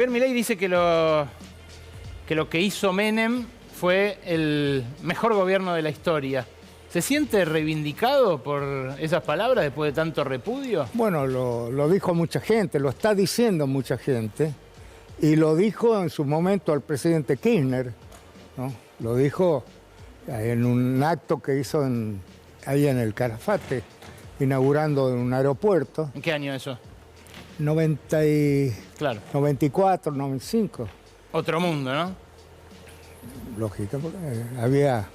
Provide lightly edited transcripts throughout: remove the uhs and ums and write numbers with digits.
Javier Milei dice que lo que hizo Menem fue el mejor gobierno de la historia. ¿Se siente reivindicado por esas palabras después de tanto repudio? Bueno, lo dijo mucha gente, lo está diciendo mucha gente, y lo dijo en su momento al presidente Kirchner, ¿no? Lo dijo en un acto que hizo ahí en el Calafate, inaugurando un aeropuerto. ¿En qué año eso? 94, 95. Otro mundo, ¿no? Lógico, porque había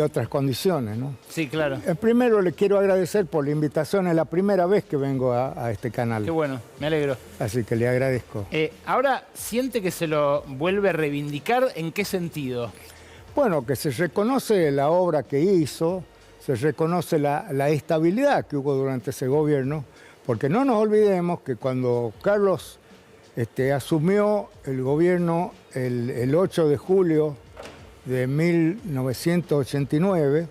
otras condiciones, ¿no? Sí, claro. Primero le quiero agradecer por la invitación, es la primera vez que vengo a este canal. Qué bueno, me alegro. Así que le agradezco. Ahora, ¿siente que se lo vuelve a reivindicar? ¿En qué sentido? Bueno, que se reconoce la obra que hizo, se reconoce la estabilidad que hubo durante ese gobierno, porque no nos olvidemos que cuando Carlos asumió el gobierno el 8 de julio de 1989,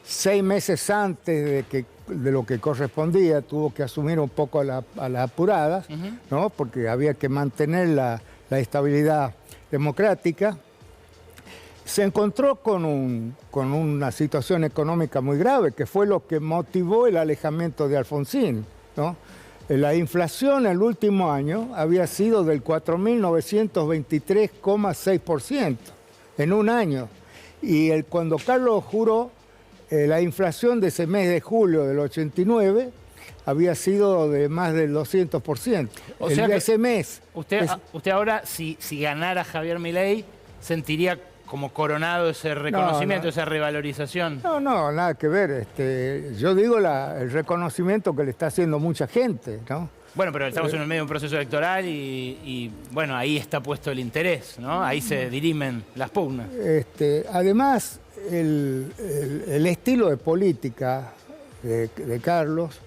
6 meses antes de lo que correspondía, tuvo que asumir un poco a las apuradas, ¿no? Porque había que mantener la estabilidad democrática. Se encontró con una situación económica muy grave, que fue lo que motivó el alejamiento de Alfonsín, ¿no? La inflación el último año había sido del 4.923,6% en un año. Y cuando Carlos juró, la inflación de ese mes de julio del 89 había sido de más del 200%. O sea que ese mes. Usted ahora, si ganara Javier Milei, sentiría como coronado ese reconocimiento, esa revalorización. No, nada que ver. Yo digo el reconocimiento que le está haciendo mucha gente, ¿no? Bueno, pero estamos en el medio de un proceso electoral y bueno, ahí está puesto el interés, ¿no? Ahí se dirimen las pugnas. Además, el estilo de política de Carlos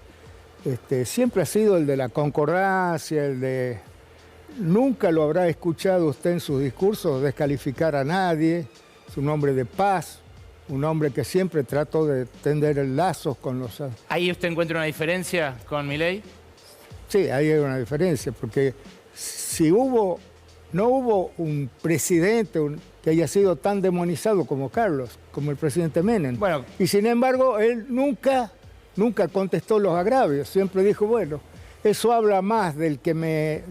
siempre ha sido el de la concordancia, el de... Nunca lo habrá escuchado usted en sus discursos descalificar a nadie. Es un hombre de paz, un hombre que siempre trató de tender lazos con los... ¿Ahí usted encuentra una diferencia con Milei? Sí, ahí hay una diferencia, porque si no hubo un presidente que haya sido tan demonizado como Carlos, como el presidente Menem. Bueno, y sin embargo, él nunca contestó los agravios, siempre dijo, bueno, eso habla más del que me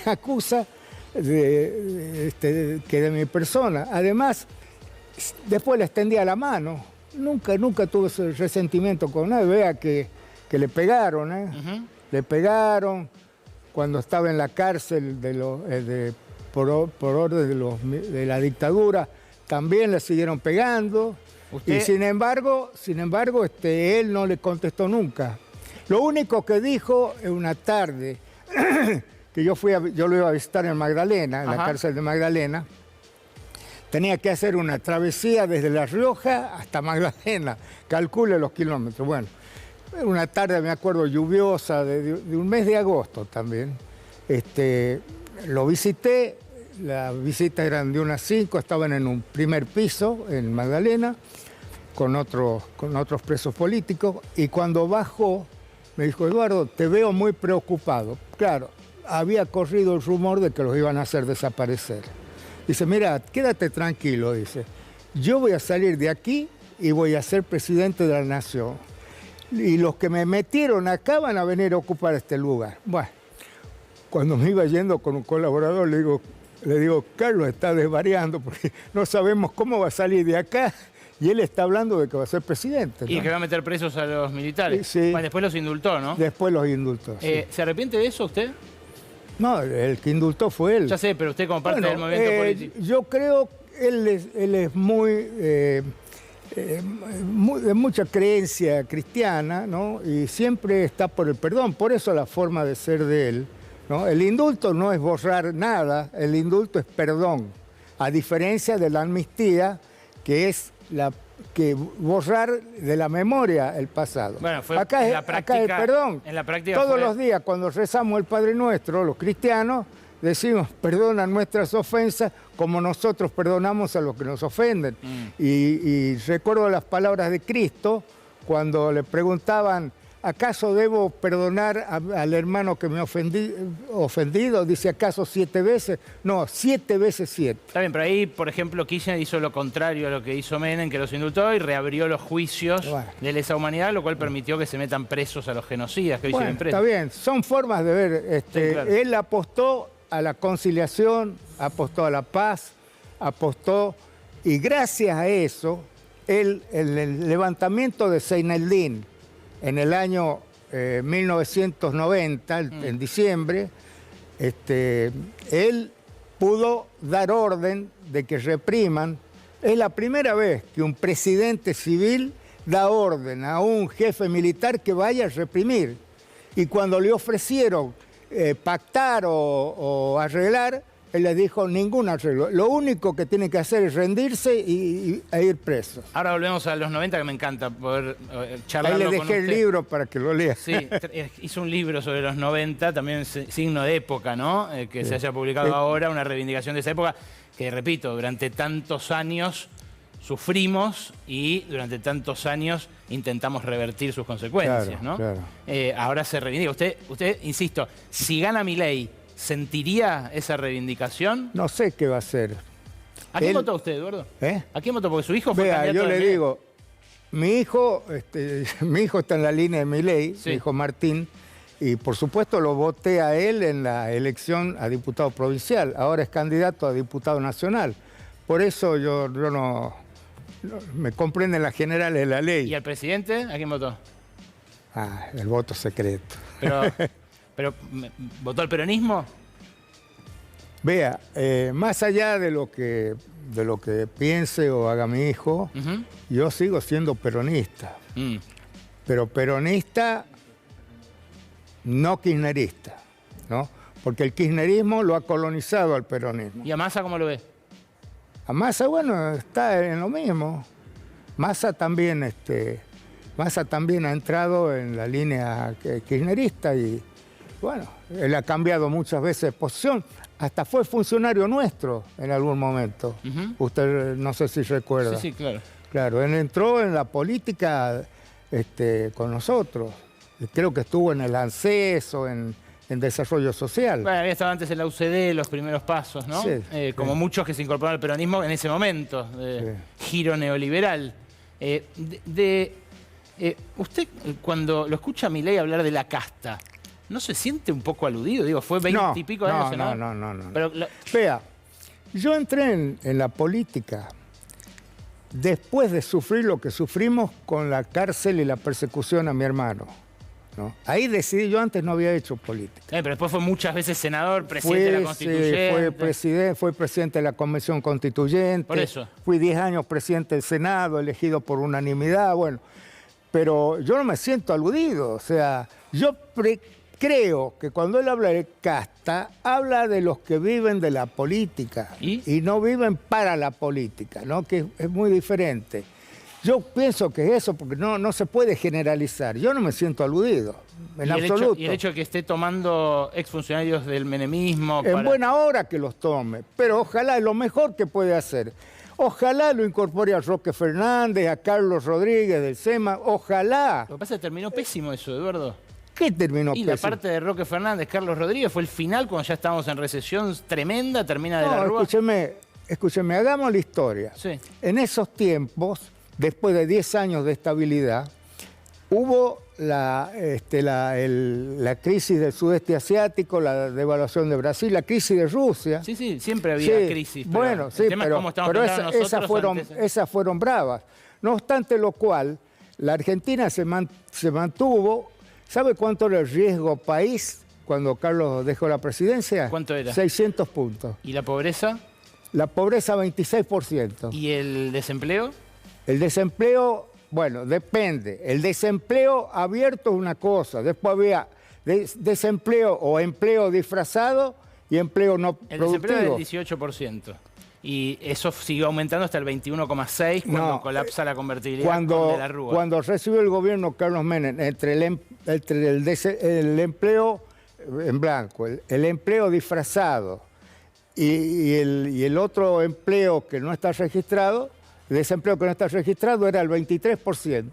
acusa que de mi persona. Además, después le extendía la mano. Nunca tuvo ese resentimiento con nadie. Vea que le pegaron, ¿eh? Le pegaron cuando estaba en la cárcel por orden de la dictadura. También le siguieron pegando. ¿Usted? Y sin embargo, él no le contestó nunca. Lo único que dijo en una tarde, que yo lo iba a visitar en Magdalena, en la cárcel de Magdalena, tenía que hacer una travesía desde La Rioja hasta Magdalena, calcule los kilómetros. Bueno, una tarde, me acuerdo, lluviosa, de un mes de agosto también. Lo visité, las visitas eran de unas 5, estaban en un primer piso en Magdalena, con otros presos políticos, y cuando bajó, me dijo, Eduardo, te veo muy preocupado. Claro, había corrido el rumor de que los iban a hacer desaparecer. Dice, mira, quédate tranquilo, dice. Yo voy a salir de aquí y voy a ser presidente de la nación. Y los que me metieron acá van a venir a ocupar este lugar. Bueno, cuando me iba yendo con un colaborador, le digo, Carlos está desvariando porque no sabemos cómo va a salir de acá. Y él está hablando de que va a ser presidente, ¿no? Y que va a meter presos a los militares. Sí. Bueno, después los indultó, ¿no? Después los indultó, sí. ¿Se arrepiente de eso usted? No, el que indultó fue él. Ya sé, pero usted como parte del movimiento político. Yo creo que él es de mucha creencia cristiana, ¿no? Y siempre está por el perdón. Por eso la forma de ser de él, ¿no? El indulto no es borrar nada, el indulto es perdón. A diferencia de la amnistía, que es borrar de la memoria el pasado. Bueno, acá es el perdón. En la práctica todos los días cuando rezamos el Padre Nuestro, los cristianos, decimos, perdona nuestras ofensas como nosotros perdonamos a los que nos ofenden. Y recuerdo las palabras de Cristo cuando le preguntaban ¿acaso debo perdonar al hermano que me ha ofendido? Dice, ¿acaso 7 veces? No, 7 veces 7. Está bien, pero ahí, por ejemplo, Kirchner hizo lo contrario a lo que hizo Menem, que los indultó y reabrió los juicios de lesa humanidad, lo cual permitió que se metan presos a los genocidas que hoy siguen presos. Está bien, son formas de ver. Sí, claro. Él apostó a la conciliación, apostó a la paz, apostó, y gracias a eso, el levantamiento de Seineldín en el año 1990, en diciembre, él pudo dar orden de que repriman. Es la primera vez que un presidente civil da orden a un jefe militar que vaya a reprimir. Y cuando le ofrecieron pactar o arreglar, él les dijo ningún arreglo. Lo único que tiene que hacer es rendirse e ir presos. Ahora volvemos a los 90, que me encanta poder charlarlo con usted. Ahí le dejé el libro para que lo lea. Sí, hizo un libro sobre los 90, también signo de época, ¿no? Que se haya publicado ahora, una reivindicación de esa época, que repito, durante tantos años sufrimos y durante tantos años intentamos revertir sus consecuencias, ¿no? Claro. Ahora se reivindica. Usted, insisto, si gana Milei, ¿sentiría esa reivindicación? No sé qué va a hacer. ¿A quién votó usted, Eduardo? ¿A quién votó? Porque su hijo fue candidato. Yo le digo, mi hijo está en la línea de Milei, mi hijo Martín, y por supuesto lo voté a él en la elección a diputado provincial. Ahora es candidato a diputado nacional. Por eso yo no me comprenden las generales de la ley. ¿Y al presidente? ¿A quién votó? El voto secreto. Pero ¿votó al peronismo? Vea, más allá de lo que piense o haga mi hijo, yo sigo siendo peronista. Pero peronista, no kirchnerista, ¿no? Porque el kirchnerismo lo ha colonizado al peronismo. ¿Y a Massa cómo lo ve? A Massa, bueno, está en lo mismo. Massa también ha entrado en la línea kirchnerista y, bueno, él ha cambiado muchas veces de posición. Hasta fue funcionario nuestro en algún momento. Usted no sé si recuerda. Sí, claro. Claro, él entró en la política con nosotros. Creo que estuvo en el ANSES o en desarrollo social. Bueno, había estado antes en la UCD, los primeros pasos, ¿no? Sí, como muchos que se incorporaron al peronismo en ese momento, giro neoliberal. Usted, cuando lo escucha a Milei hablar de la casta, ¿no se siente un poco aludido? Digo, fue 20 y pico años senador. No. Pero vea, yo entré en la política después de sufrir lo que sufrimos con la cárcel y la persecución a mi hermano, ¿no? Ahí decidí, yo antes no había hecho política. Pero después fue muchas veces senador, presidente de la Constituyente. Fui presidente de la Convención Constituyente. Por eso. Fui 10 años presidente del Senado, elegido por unanimidad, bueno. Pero yo no me siento aludido, o sea, yo creo que cuando él habla de casta, habla de los que viven de la política y no viven para la política, ¿no? Que es muy diferente. Yo pienso que es eso, porque no se puede generalizar. Yo no me siento aludido, en absoluto. Y el hecho de que esté tomando exfuncionarios del menemismo... En buena hora que los tome, pero ojalá, es lo mejor que puede hacer. Ojalá lo incorpore a Roque Fernández, a Carlos Rodríguez del SEMA, ojalá. Lo que pasa es que terminó pésimo eso, Eduardo. ¿Qué terminó pésimo? Y la parte de Roque Fernández, Carlos Rodríguez, fue el final cuando ya estábamos en recesión tremenda, termina de la Rúa. Escúcheme, hagamos la historia. Sí. En esos tiempos, después de 10 años de estabilidad, hubo la crisis del sudeste asiático, la devaluación de Brasil, la crisis de Rusia. Sí, siempre había crisis. Bueno, pero esas fueron bravas. No obstante lo cual, la Argentina se mantuvo. ¿Sabe cuánto era el riesgo país cuando Carlos dejó la presidencia? ¿Cuánto era? 600 puntos. ¿Y la pobreza? La pobreza 26%. ¿Y el desempleo? El desempleo, bueno, depende. El desempleo abierto es una cosa. Después había desempleo o empleo disfrazado y empleo no productivo. El desempleo es del 18%. Y eso siguió aumentando hasta el 21,6% cuando colapsa la convertibilidad de la Rúa. Cuando recibió el gobierno Carlos Menem, entre el empleo en blanco, el empleo disfrazado y el otro empleo que no está registrado, el desempleo que no está registrado era el 23%.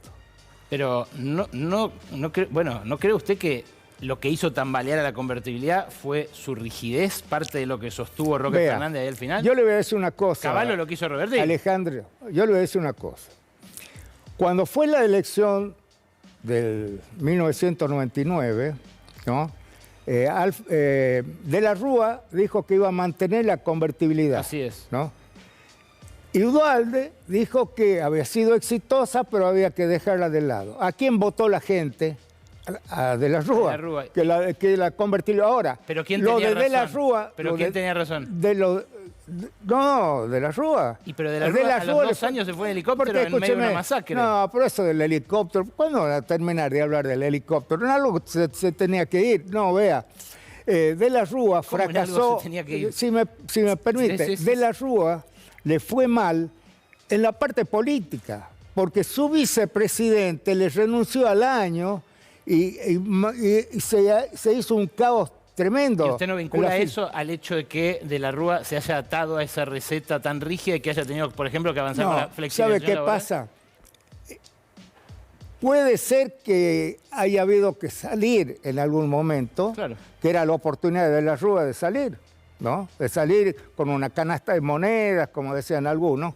Pero ¿no cree usted que lo que hizo tambalear a la convertibilidad fue su rigidez, parte de lo que sostuvo Roque Fernández ahí al final? Yo le voy a decir una cosa. Caballo lo quiso revertir. Alejandro, yo le voy a decir una cosa. Cuando fue la elección del 1999, ¿no? De la Rúa dijo que iba a mantener la convertibilidad. Así es. ¿No? Y Duhalde dijo que había sido exitosa, pero había que dejarla de lado. ¿A quién votó la gente? A De la Rúa. Que la convertibilidad. Ahora, ¿pero quién tenía razón? De la Rúa... ¿Pero quién tenía razón? No, De la Rúa. Y pero De la Rúa a los 2 años se fue en helicóptero en medio de una masacre. No, pero eso del helicóptero, ¿cuándo van a terminar de hablar del helicóptero? En algo se tenía que ir. No, vea, De la Rúa fracasó. Se tenía que ir? Si me permite, sí. De la Rúa le fue mal en la parte política, porque su vicepresidente le renunció al año y se hizo un caos tremendo. ¿Y usted no vincula eso al hecho de que De la Rúa se haya atado a esa receta tan rígida y que haya tenido, por ejemplo, que avanzar con la flexibilización ¿sabe qué laboral? pasa? Puede ser que haya habido que salir en algún momento, claro, que era la oportunidad de la Rúa de salir, ¿no? De salir con una canasta de monedas, como decían algunos.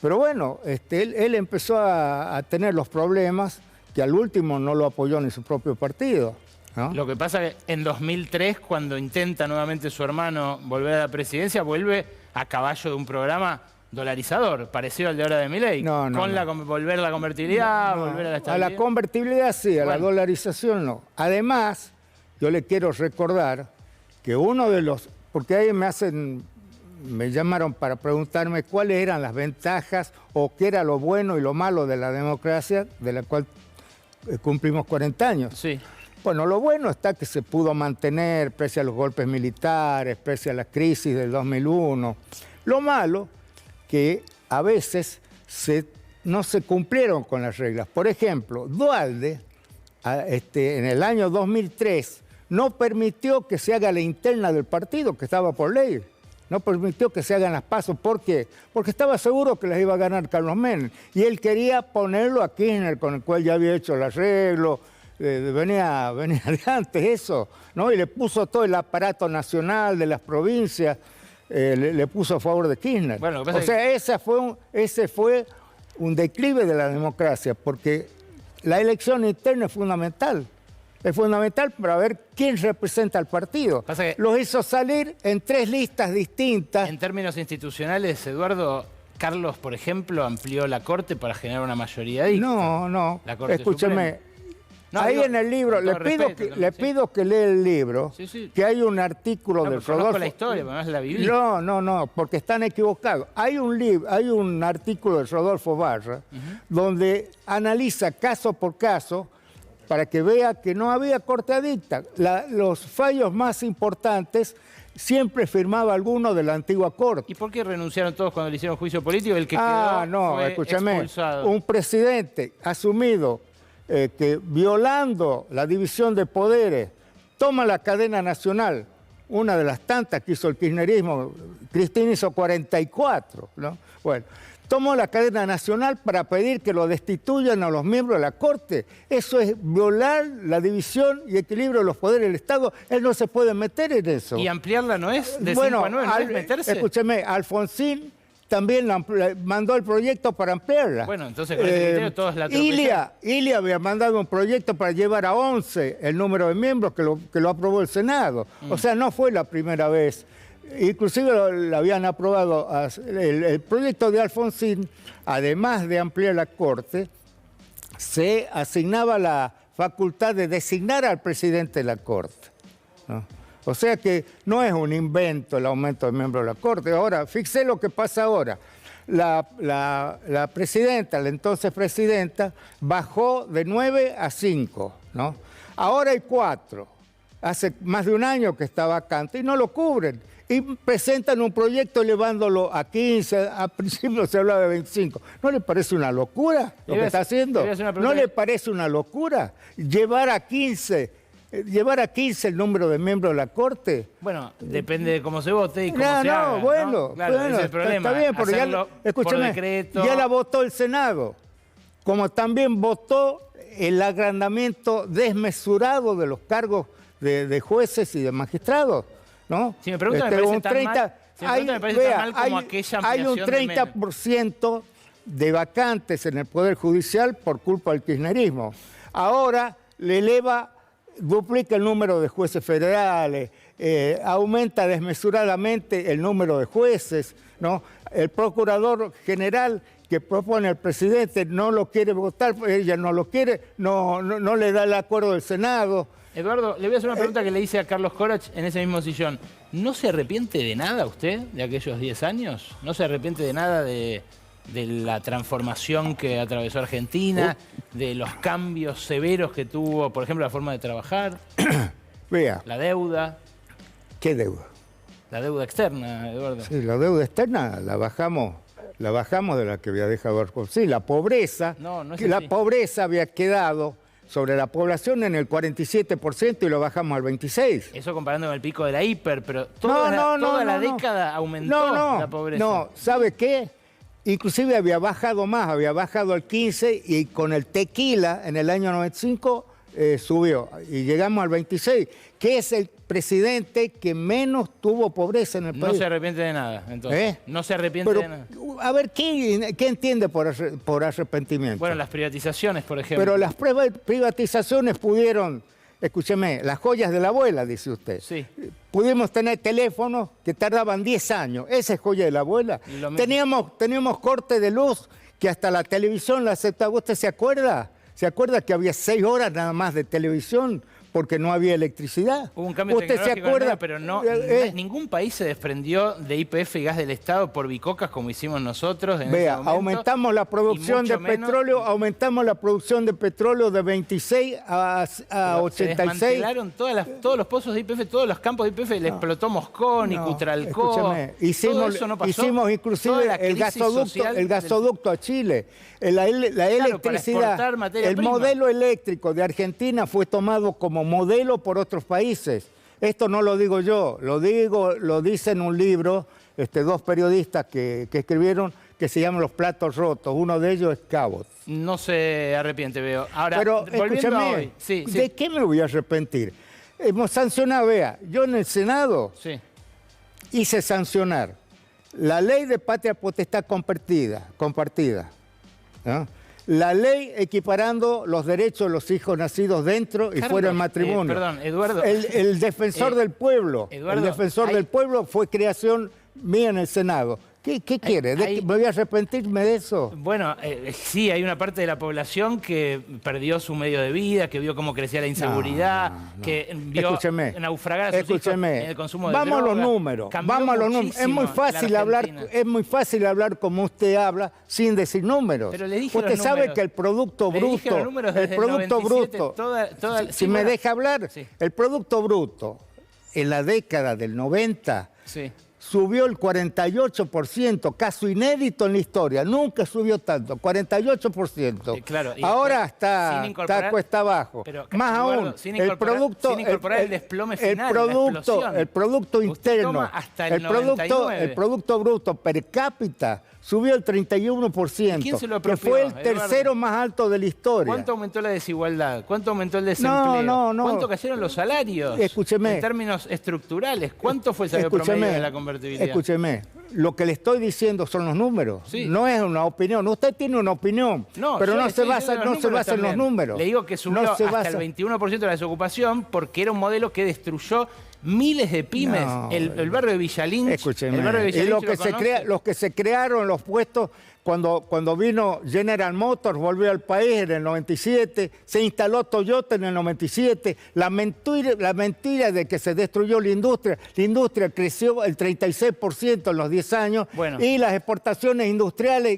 Pero bueno, él empezó a tener los problemas que al último no lo apoyó ni su propio partido, ¿no? Lo que pasa es que en 2003, cuando intenta nuevamente su hermano volver a la presidencia, vuelve a caballo de un programa dolarizador, parecido al de ahora de Milei. Volver a la convertibilidad, volver a la estabilidad. A la convertibilidad sí, a la dolarización no. Además, yo le quiero recordar que uno de los... Porque ahí me llamaron para preguntarme cuáles eran las ventajas o qué era lo bueno y lo malo de la democracia, de la cual cumplimos 40 años. Sí. Bueno, lo bueno está que se pudo mantener pese a los golpes militares, pese a la crisis del 2001. Lo malo, que a veces no se cumplieron con las reglas. Por ejemplo, Duhalde, en el año 2003, no permitió que se haga la interna del partido, que estaba por ley. No permitió que se hagan las pasos. ¿Por qué? Porque estaba seguro que las iba a ganar Carlos Menem. Y él quería ponerlo a Kirchner, con el cual ya había hecho el arreglo. Venía de antes eso, ¿no? Y le puso todo el aparato nacional de las provincias, le puso a favor de Kirchner. Bueno, o sea, ese fue un declive de la democracia, porque la elección interna es fundamental. Es fundamental para ver quién representa al partido. Los hizo salir en 3 listas distintas. En términos institucionales, Eduardo, Carlos, por ejemplo, amplió la Corte para generar una mayoría dicta. No. Escúcheme. No, ahí en el libro, le pido que lea el libro, que hay un artículo del Rodolfo... Conozco la historia, además la viví. No, porque están equivocados. Hay un artículo de Rodolfo Barra, donde analiza caso por caso para que vea que no había corte dicta. Los fallos más importantes siempre firmaba alguno de la antigua corte. ¿Y por qué renunciaron todos cuando le hicieron juicio político? El que quedó fue expulsado. Un presidente asumido que violando la división de poderes toma la cadena nacional, una de las tantas que hizo el kirchnerismo. Cristina hizo 44, ¿no? Bueno, tomó la cadena nacional para pedir que lo destituyan a los miembros de la Corte. Eso es violar la división y equilibrio de los poderes del Estado. Él no se puede meter en eso. ¿Y ampliarla no es? ¿De 5 a 9 no es meterse? Escúcheme, Alfonsín también mandó el proyecto para ampliarla. Bueno, entonces con ese criterio todos la atropellaron. Ilia había mandado un proyecto para llevar a 11 el número de miembros que lo aprobó el Senado. O sea, no fue la primera vez. Inclusive lo habían aprobado. El proyecto de Alfonsín, además de ampliar la Corte, se asignaba la facultad de designar al presidente de la Corte, ¿no? O sea que no es un invento el aumento de miembros de la Corte. Ahora, fíjese lo que pasa ahora. La presidenta, la entonces presidenta, bajó de 9 a 5, ¿no? Ahora hay 4. Hace más de un año que está vacante y no lo cubren. Y presentan un proyecto elevándolo a 15, al principio se hablaba de 25. ¿No le parece una locura lo que está haciendo? ¿No le parece una locura llevar a 15 el número de miembros de la Corte? Bueno, depende de cómo se vote y cómo se haga. Bueno, ese es el problema. Está bien, pero por decreto. ya la votó el Senado. como también votó el agrandamiento desmesurado de los cargos de jueces y de magistrados, ¿no? Si me preguntan, me parece tan mal, me parece tan mal como aquella hay un ampliación 30% de vacantes en el Poder Judicial por culpa del kirchnerismo. Ahora le duplica el número de jueces federales, aumenta desmesuradamente el número de jueces, ¿no? El procurador general que propone el presidente no lo quiere votar, ella no lo quiere, no le da el acuerdo del Senado. Eduardo, le voy a hacer una pregunta que le hice a Carlos Corach en ese mismo sillón. ¿No se arrepiente de nada usted de aquellos 10 años? ¿No se arrepiente de nada de la transformación que atravesó Argentina, de los cambios severos que tuvo, por ejemplo, la forma de trabajar? Vea. La deuda. ¿Qué deuda? La deuda externa, Eduardo. Sí, la deuda externa la bajamos de la que había dejado. Sí, la pobreza. No es que la así. pobreza había quedado sobre la población en el 47% y lo bajamos al 26%. Eso comparando con el pico de la hiper, pero toda la década aumentó la pobreza. No, ¿sabe qué? Inclusive había bajado más, había bajado al 15% y con el tequila en el año 95 subió y llegamos al 26%, que es el presidente que menos tuvo pobreza en el país. No se arrepiente de nada, entonces. No se arrepiente de nada. A ver, ¿qué entiende por arrepentimiento? Bueno, las privatizaciones, por ejemplo. Pero las privatizaciones pudieron, escúcheme, las joyas de la abuela, dice usted. Sí. Pudimos tener teléfonos que tardaban 10 años. Esa es joya de la abuela. Teníamos corte de luz que hasta la televisión la aceptaba. ¿Usted se acuerda? ¿Se acuerda que había 6 horas nada más de televisión porque no había electricidad? Hubo un cambio tecnológico, medio, pero ningún país se desprendió de YPF y gas del Estado por bicocas como hicimos nosotros en ese momento, aumentamos la producción de petróleo, de 26 a 86. Se desmantelaron todos los pozos de YPF, todos los campos de YPF, le explotó Mosconi, Cutralcó. Hicimos inclusive el gasoducto a Chile. La electricidad, el modelo eléctrico de Argentina fue tomado como modelo por otros países. Esto no lo digo yo, lo dicen en un libro, 2 periodistas que escribieron, que se llaman Los Platos Rotos. Uno de ellos es Cabot. No se arrepiente, veo. Ahora, pero escúchame, hoy. Sí. ¿De qué me voy a arrepentir? Hemos sancionado, vea, yo en el Senado hice sancionar la ley de patria potestad compartida, ¿no? La ley equiparando los derechos de los hijos nacidos dentro y fuera del matrimonio. Perdón, Eduardo. El defensor del pueblo. Eduardo, el defensor del pueblo fue creación mía en el Senado. ¿Qué quiere? ¿Me voy a arrepentirme de eso? Bueno, sí, hay una parte de la población que perdió su medio de vida, que vio cómo crecía la inseguridad, que vio naufragar a sus hijos en el consumo de drogas. Vamos a los números. Es muy fácil hablar como usted habla sin decir números. Pero le dije usted sabe que el Producto Bruto, si me deja hablar, el Producto Bruto en la década del 90 subió el 48%, caso inédito en la historia. Nunca subió tanto, 48%. Claro, ahora está cuesta abajo. Pero, más Eduardo, aún, sin incorporar el desplome final, el producto interno, el producto bruto per cápita subió el 31%, ¿Quién se lo que fue el tercero más alto de la historia. ¿Cuánto aumentó la desigualdad? ¿Cuánto aumentó el desempleo? No. ¿Cuánto cayeron los salarios? Escúcheme. En términos estructurales, ¿cuánto fue el salario promedio de la convertibilidad? Escúcheme, lo que le estoy diciendo son los números. No es una opinión. Usted tiene una opinión, pero no se basa en los números. Le digo que subió hasta el 21% de la desocupación porque era un modelo que destruyó miles de pymes. El barrio de Villalín. Escúcheme. Los que se crearon los puestos cuando vino General Motors, volvió al país en el 97, se instaló Toyota en el 97. La mentira de que se destruyó la industria creció el 36% en los 10 años y las exportaciones industriales,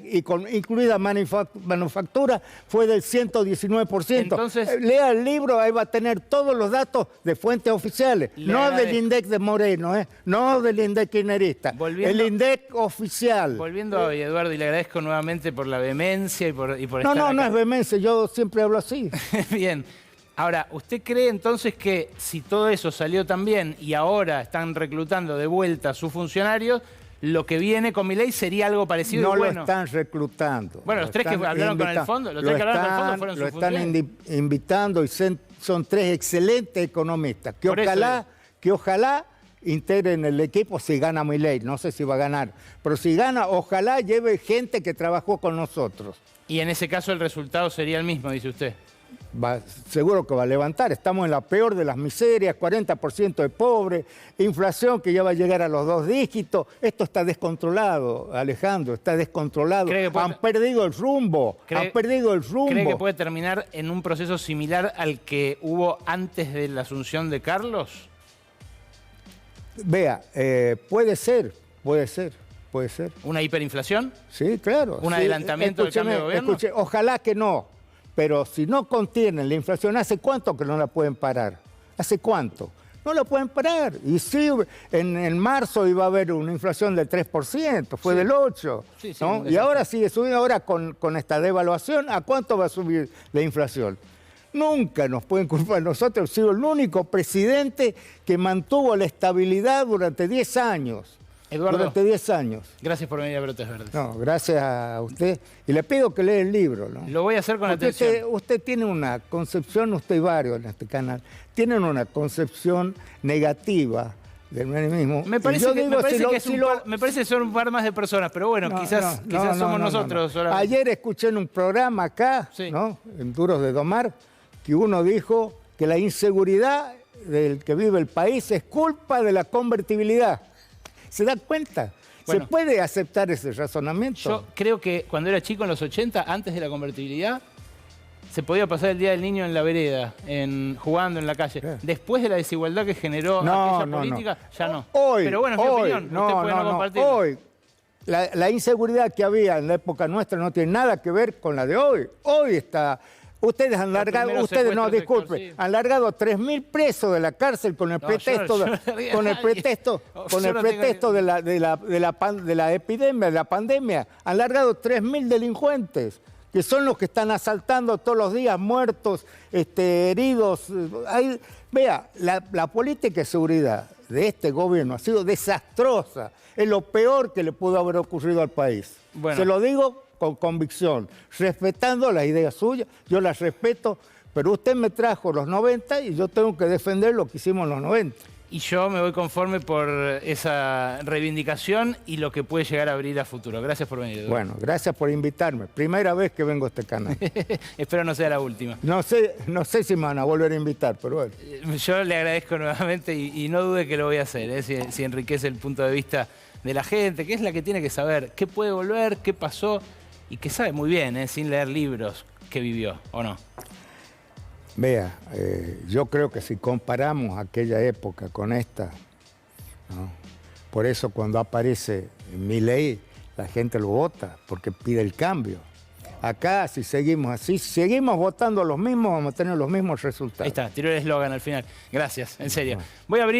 incluida manufactura, fue del 119%. Entonces, lea el libro, ahí va a tener todos los datos de fuentes oficiales, no del INDEC de Moreno, no del INDEC kirchnerista, el INDEC oficial. Volviendo hoy, Eduardo, y le agradezco nuevamente por la vehemencia y por estar acá. No es vehemencia, yo siempre hablo así. Bien. Ahora, ¿usted cree entonces que si todo eso salió tan bien y ahora están reclutando de vuelta a sus funcionarios, lo que viene con Milei sería algo parecido. No y bueno. lo están reclutando. Bueno, los tres que hablaron con el fondo, fueron sus funcionarios. Lo están invitando y son tres excelentes economistas que ojalá integren el equipo si gana Milei. No sé si va a ganar, pero si gana, ojalá lleve gente que trabajó con nosotros. Y en ese caso el resultado sería el mismo, dice usted. Seguro que va a levantar. Estamos en la peor de las miserias, 40% de pobres, inflación que ya va a llegar a los 2 dígitos. Esto está descontrolado, Alejandro, está descontrolado. Han perdido el rumbo, ¿Cree que puede terminar en un proceso similar al que hubo antes de la asunción de Carlos? Vea, puede ser. ¿Una hiperinflación? Sí, claro. ¿Un adelantamiento del cambio de gobierno? Ojalá que no, pero si no contienen la inflación, ¿hace cuánto que no la pueden parar? ¿Hace cuánto? No la pueden parar. Y sí, en marzo iba a haber una inflación del 3%, fue del 8%. Sí, ¿no? Y ahora sigue subiendo, ahora con esta devaluación, ¿a cuánto va a subir la inflación? Nunca nos pueden culpar. Nosotros hemos sido el único presidente que mantuvo la estabilidad durante 10 años. Eduardo, durante 10 años. Gracias por venir a Brotes Verdes. No, gracias a usted. Y le pido que lea el libro, ¿no? Lo voy a hacer con atención. Usted tiene una concepción, usted y varios en este canal, tienen una concepción negativa del menemismo. Me parece que son un par más de personas, pero bueno, quizás somos nosotros. Ayer escuché en un programa acá, ¿no? En Duros de Domar, que uno dijo que la inseguridad del que vive el país es culpa de la convertibilidad. ¿Se da cuenta? Bueno, ¿se puede aceptar ese razonamiento? Yo creo que cuando era chico, en los 80, antes de la convertibilidad, se podía pasar el Día del Niño en la vereda, jugando en la calle. Después de la desigualdad que generó aquella política, ya no. Pero bueno, es mi opinión. Usted puede no compartirla. Hoy, la inseguridad que había en la época nuestra no tiene nada que ver con la de hoy. Hoy está... Ustedes han largado, han largado 3.000 presos de la cárcel con el pretexto de la epidemia, de la pandemia. Han largado 3.000 delincuentes, que son los que están asaltando todos los días, muertos, heridos. Vea, la política de seguridad de este gobierno ha sido desastrosa. Es lo peor que le pudo haber ocurrido al país. Bueno. Se lo digo con convicción, respetando las ideas suyas, yo las respeto, pero usted me trajo los 90 y yo tengo que defender lo que hicimos en los 90. Y yo me voy conforme por esa reivindicación y lo que puede llegar a abrir a futuro. Gracias por venir, Eduardo. Bueno, gracias por invitarme. Primera vez que vengo a este canal. Espero no sea la última. No sé si me van a volver a invitar, pero bueno. Yo le agradezco nuevamente y no dude que lo voy a hacer, si enriquece el punto de vista de la gente, que es la que tiene que saber qué puede volver, qué pasó, y que sabe muy bien, sin leer libros, qué vivió, ¿o no? Vea, yo creo que si comparamos aquella época con esta, ¿no? Por eso cuando aparece Milei, la gente lo vota, porque pide el cambio. Acá, si seguimos así, si seguimos votando los mismos, vamos a tener los mismos resultados. Ahí está, tiró el eslogan al final. Gracias, en serio. Voy a abrir...